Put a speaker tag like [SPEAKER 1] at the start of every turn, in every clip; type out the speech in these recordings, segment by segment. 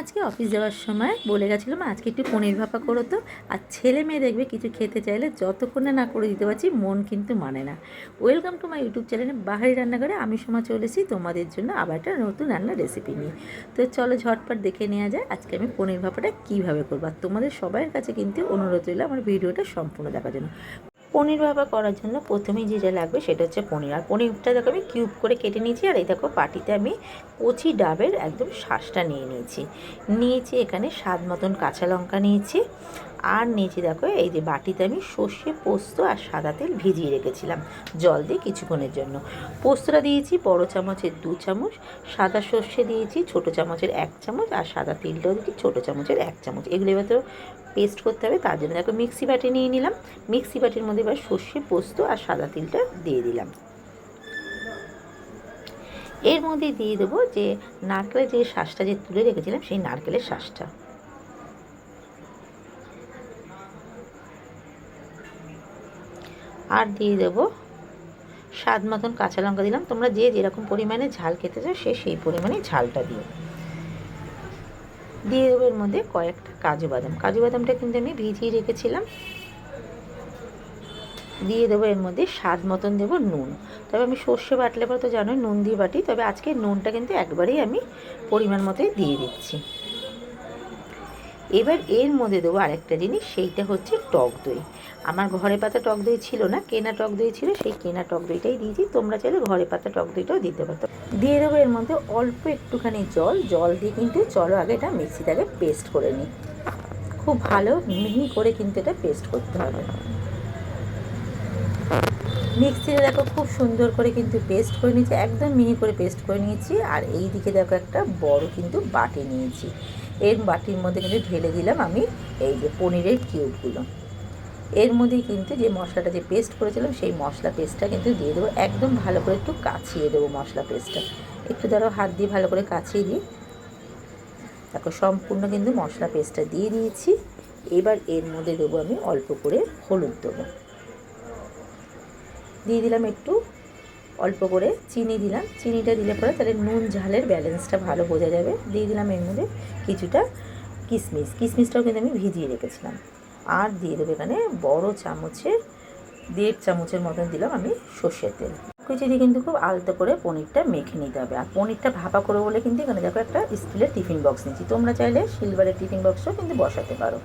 [SPEAKER 1] আজকে অফিস যাওয়ার সময় বলে গেছিলাম আজকে একটু পনির ভাপা করো তো। আর ছেলে মেয়ে দেখবে কিছু খেতে চাইলে যতক্ষণে না করে দিতে পারছি মন কিন্তু মানে না। ওয়েলকাম টু মাই ইউটিউব চ্যানেলে বাহারি রান্নাঘরে আমি সময় চলে এসেছি তোমাদের জন্য আবার একটা নতুন রান্নার রেসিপি নিয়ে। তো চলো ঝটপট দেখে নেওয়া যায় আজকে আমি পনির ভাপাটা কীভাবে করবো। আর তোমাদের সবার কাছে কিন্তু অনুরোধ রইল আমার ভিডিওটা সম্পূর্ণ দেখার জন্য। পনির ভাপা করার জন্য প্রথমেই যেটা লাগবে সেটা হচ্ছে পনির। আর পনিরটা দেখো আমি কিউব করে কেটে নিয়েছি। আর এই দেখো বাটিতে আমি কচি ডাবের একদম শাঁসটা নিয়েছি এখানে স্বাদ মতন কাঁচা লঙ্কা নিয়েছি। আর নিয়েছি দেখো এই যে বাটিতে আমি সর্ষে পোস্ত আর সাদা তেল ভিজিয়ে রেখেছিলাম জল দিয়ে কিছুক্ষণের জন্য। পোস্তটা দিয়েছি বড় চামচের 2 চামচ, সাদা সর্ষে দিয়েছি ছোটো চামচের 1 চামচ, আর সাদা তিলটাও দিয়েছি ছোটো চামচের 1 চামচ। এগুলো এবার তো পেস্ট করতে হবে, তার জন্য দেখো মিক্সি বাটি নিয়ে নিলাম। মিক্সি বাটির মধ্যে এবার সর্ষে পোস্ত আর সাদা তিলটা দিয়ে দিলাম। এর মধ্যে দিয়ে দেবো যে নারকেলের যে শাঁসটা যে তুলে রেখেছিলাম সেই নারকেলের শাঁসটা। আর দিয়ে দেবো স্বাদ মতন কাঁচা লঙ্কা দিলাম। তোমরা যে যেরকম পরিমাণে ঝাল খেতে চাও সেই পরিমাণে ঝালটা দিও। দিয়ে দেবো এর মধ্যে কয়েকটা কাজু বাদামটা কিন্তু আমি ভিজিয়ে রেখেছিলাম। দিয়ে দেবো এর মধ্যে স্বাদ মতন দেবো নুন। তবে আমি সর্ষে বাটলে পরে তো জানোই নুন দিয়ে বাটি, তবে আজকে নুনটা কিন্তু একবারেই আমি পরিমাণ মতোই দিয়ে দিচ্ছি। এবার এর মধ্যে দেবো আরেকটা জিনিস, সেইটা হচ্ছে টক দই। আমার ঘরে পাতা টক দই ছিল না, কেনা টক দই ছিল, সেই কেনা টক দইটাই দিয়েছি। তোমরা চাইলে ঘরে পাতা টক দইটাও দিতে পারতো। দিয়ে দেবো এর মধ্যে অল্প একটুখানি জল দিয়ে কিন্তু চলো আগে এটা মিক্সিটাকে পেস্ট করে নিই। খুব ভালো মিহি করে কিন্তু এটা পেস্ট করতে হবে। মিক্সিতে দেখো খুব সুন্দর করে কিন্তু পেস্ট করে নিয়েছি, একদম মিহি করে পেস্ট করে নিয়েছি। আর এই দিকে দেখো একটা বড় কিন্তু বাটি নিয়েছি। এর বাটির মধ্যে কিন্তু ঢেলে দিলাম আমি এই যে পনিরের কিউবগুলো। এর মধ্যেই কিন্তু যে মশলাটা যে পেস্ট করেছিলাম সেই মশলা পেস্টটা কিন্তু দিয়ে দেবো। একদম ভালো করে একটু কাছিয়ে দেবো মশলা পেস্টটা। একটু ধরো হাত দিয়ে ভালো করে কাছিয়ে দিই। দেখো সম্পূর্ণ কিন্তু মশলা পেস্টটা দিয়ে দিয়েছি। এবার এর মধ্যে দেবো আমি অল্প করে হলুদ দেবো। দিয়ে দিলাম একটু অল্প করে চিনি দিলাম। চিনিটা দিলে পরে তাহলে নুন ঝালের ব্যালেন্সটা ভালো বোঝা যাবে। দিয়ে দিলাম এর মধ্যে কিছুটা কিশমিশটাও কিন্তু আমি ভিজিয়ে রেখেছিলাম। আর দিয়ে দেবো এখানে বড় চামচের 1.5 চামচের মতন দিলাম আমি সর্ষের তেল। কিছু দিয়ে কিন্তু খুব আলতো করে পনিরটা মেখে নিতে হবে। আর পনিরটা ভাপা করে বলে কিন্তু এখানে দেখো একটা স্টিলের টিফিন বক্স নিচ্ছি। তোমরা চাইলে সিলভারের টিফিন বক্সটাও কিন্তু বসাতে পারো।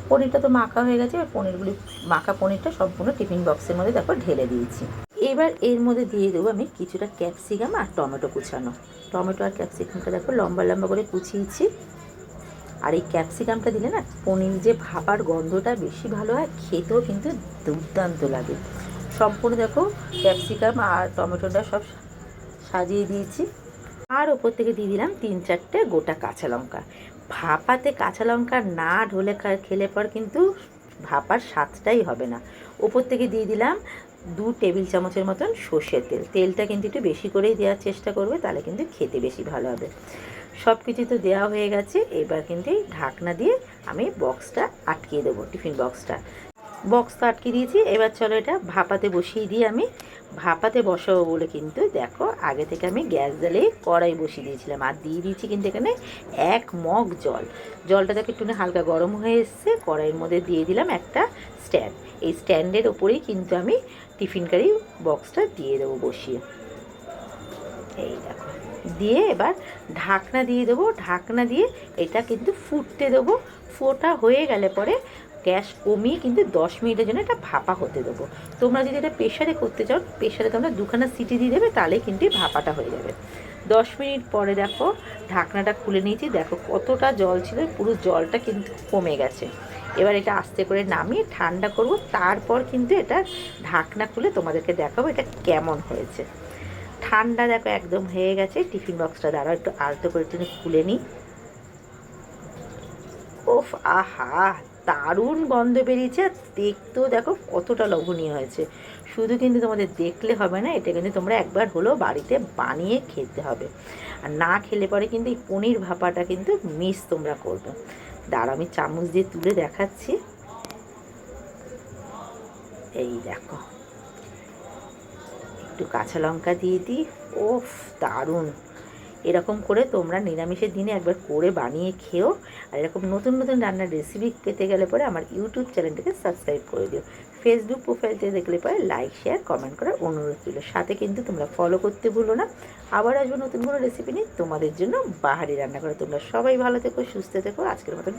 [SPEAKER 1] পনিরটা তো মাখা হয়ে গেছে। এবার মাখা পনিরটা সম্পূর্ণ টিফিন বক্সের মধ্যে দেখো ঢেলে দিয়েছি। এবার এর মধ্যে দিয়ে দেবো আমি কিছুটা ক্যাপসিকাম আর টমেটো কুচানো। টমেটো আর ক্যাপসিকামটা দেখো লম্বা লম্বা করে কুচিয়েছি। আর এই ক্যাপসিকামটা দিলে না পনির যে ভাপার গন্ধটা বেশি ভালো হয়, খেতেও কিন্তু দুর্দান্ত লাগে। সম্পূর্ণ দেখো ক্যাপসিকাম আর টমেটোটা সব সাজিয়ে দিয়েছি। আর ওপর থেকে দিয়ে দিলাম 3-4টে গোটা কাঁচা লঙ্কা। ভাপাতে কাঁচা লঙ্কা না ঢলে খেলে পর কিন্তু ভাপার স্বাদটাই হবে না। ওপর থেকে দিয়ে দিলাম 2 টেবিল চামচের মতন সর্ষের তেল। তেলটা কিন্তু একটু বেশি করেই দেওয়ার চেষ্টা করবে, তাহলে কিন্তু খেতে বেশি ভালো হবে। সব কিছু তো দেওয়া হয়ে গেছে। এবার কিন্তু ঢাকনা দিয়ে আমি বক্সটা আটকিয়ে দেবো। টিফিন বক্সটা আটকে দিয়েছি। এবার চলো এটা ভাপাতে বসিয়ে দিই। আমি ভাপাতে বসাবো বলে কিন্তু দেখো আগে থেকে আমি গ্যাস জ্বালিয়ে কড়াই বসিয়ে দিয়েছিলাম। আর দিয়ে দিয়েছি কিন্তু এখানে 1 মগ জলটা দেখো একটু হালকা গরম হয়ে এসছে। কড়াইয়ের মধ্যে দিয়ে দিলাম একটা স্ট্যান্ড। এই স্ট্যান্ডের ওপরেই কিন্তু আমি টিফিন কারি বক্সটা দিয়ে দেবো বসিয়ে। এই দেখো দিয়ে এবার ঢাকনা দিয়ে দেবো। ঢাকনা দিয়ে এটা কিন্তু ফুটতে দেবো। ফোটা হয়ে গেলে পরে গ্যাস কমিয়ে কিন্তু 10 মিনিটের জন্য এটা ভাপা হতে দেবো। তোমরা যদি এটা প্রেশারে করতে চাও, প্রেশারে তোমরা 2খানা সিটি দিয়ে দেবে, তাহলে কিন্তু ভাপাটা হয়ে যাবে। 10 মিনিট পরে দেখো ঢাকনাটা খুলে নিয়েছি। দেখো কতটা জল ছিল, পুরো জলটা কিন্তু কমে গেছে। এবার এটা আস্তে করে নামিয়ে ঠান্ডা করব, তারপর কিন্তু এটা ঢাকনা খুলে তোমাদেরকে দেখাবো এটা কেমন হয়েছে। ঠান্ডা দেখো একদম হয়ে গেছে। টিফিন বক্সটা দ্বারা একটু আলতো করে তুমি খুলে নিই। ওফ, আহা, দারুণ গন্ধ বেরিয়েছে। আর দেখতেও দেখো কতটা লোভনীয় হয়েছে। শুধু কিন্তু তোমাদের দেখলে হবে না, এটা কিন্তু তোমরা একবার হলেও বাড়িতে বানিয়ে খেতে হবে। আর না খেলে পরে কিন্তু এই পনির ভাপাটা কিন্তু মিস তোমরা করবে। দাঁড়াও আমি চামচ দিয়ে তুলে দেখাচ্ছি। এই দেখো একটু কাঁচা লঙ্কা দিয়ে দিই। ওফ, দারুণ। এরকম করে তোমরা নিরামিষের দিনে একবার করে বানিয়ে খেও। আর এরকম নতুন নতুন রান্নার রেসিপি পেতে গেলে পরে আমার ইউটিউব চ্যানেলটাকে সাবস্ক্রাইব করে দিও। ফেসবুক প্রোফাইলতে দেখলে পরে লাইক শেয়ার কমেন্ট করার অনুরোধ ছিল। সাথে কিন্তু তোমরা ফলো করতে ভুলো না। আবার আসবো নতুন কোনো রেসিপি নিয়ে তোমাদের জন্য বাহারি রান্না করে। তোমরা সবাই ভালো থেকো, সুস্থ থেকো। আজকের মতন